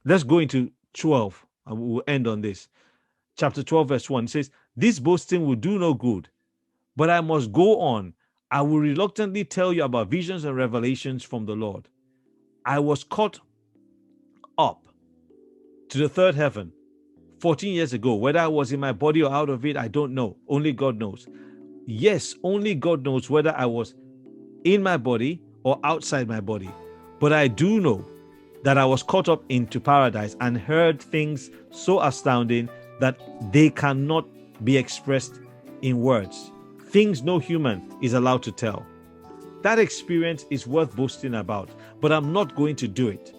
Let's go into 12 and we'll end on this. Chapter 12, verse 1 says, this boasting will do no good, but I must go on. I will reluctantly tell you about visions and revelations from the Lord. I was caught up to the third heaven 14 years ago. Whether I was in my body or out of it, I don't know. Only God knows. Yes, only God knows whether I was in my body or outside my body. But I do know that I was caught up into paradise and heard things so astounding that they cannot be expressed in words. Things no human is allowed to tell. That experience is worth boasting about, but I'm not going to do it.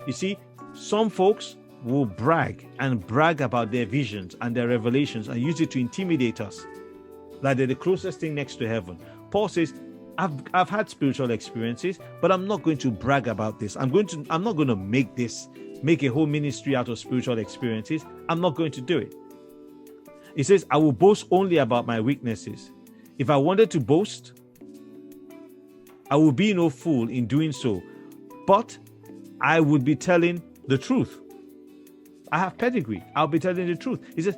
You see, some folks will brag about their visions and their revelations and use it to intimidate us, like they're the closest thing next to heaven. Paul says, I've had spiritual experiences, but I'm not going to brag about this. I'm not going to make a whole ministry out of spiritual experiences. I'm not going to do it. He says, I will boast only about my weaknesses. If I wanted to boast, I would be no fool in doing so, but I would be telling the truth. I have pedigree. I'll be telling the truth. He says,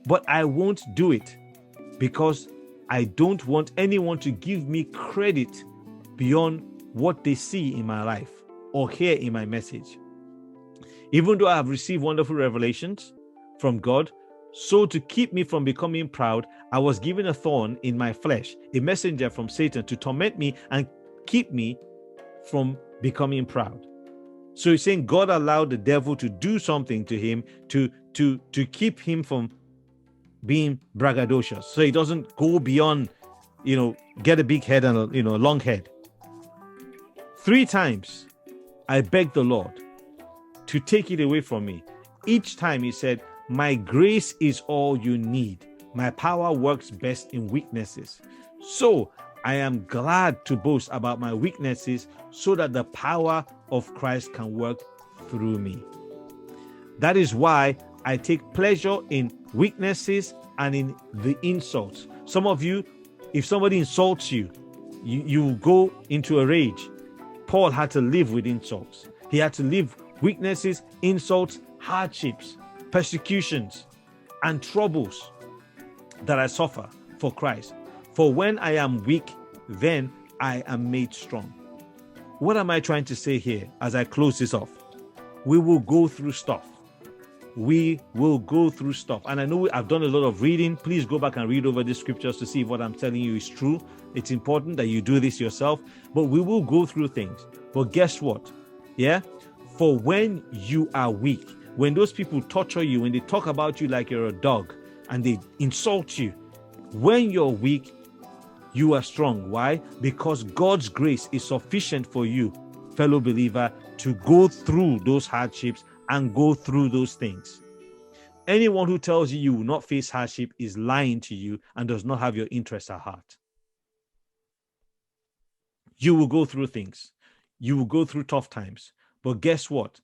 but I won't do it because I don't want anyone to give me credit beyond what they see in my life or hear in my message. Even though I have received wonderful revelations from God, so to keep me from becoming proud, I was given a thorn in my flesh, a messenger from Satan to torment me and keep me from becoming proud. So he's saying God allowed the devil to do something to him to keep him from being braggadocious, so he doesn't go beyond, get a big head and a long head. 3 times I begged the Lord to take it away from me. Each time he said, my grace is all you need. My power works best in weaknesses. So I am glad to boast about my weaknesses so that the power of Christ can work through me. That is why I take pleasure in weaknesses and in the insults. Some of you, if somebody insults you, you go into a rage. Paul had to live with insults. He had to live weaknesses, insults, hardships, persecutions, and troubles that I suffer for Christ. For when I am weak, then I am made strong. What am I trying to say here as I close this off? We will go through stuff. We will go through stuff. And I know I've done a lot of reading. Please go back and read over the scriptures to see if what I'm telling you is true. It's important that you do this yourself. But we will go through things. But guess what? Yeah? For when you are weak, when those people torture you, when they talk about you like you're a dog and they insult you, when you're weak, you are strong. Why? Because God's grace is sufficient for you, fellow believer, to go through those hardships and go through those things. Anyone who tells you you will not face hardship is lying to you and does not have your interest at heart. You will go through things. You will go through tough times. But guess what?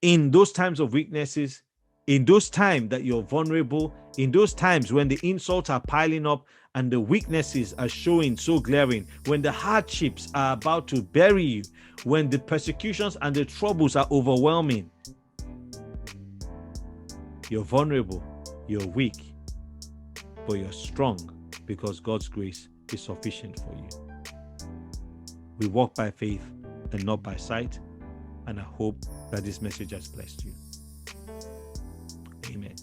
In those times of weaknesses, in those times that you're vulnerable, in those times when the insults are piling up and the weaknesses are showing so glaring, when the hardships are about to bury you, when the persecutions and the troubles are overwhelming, you're vulnerable, you're weak, but you're strong because God's grace is sufficient for you. We walk by faith and not by sight, and I hope that this message has blessed you. Amen.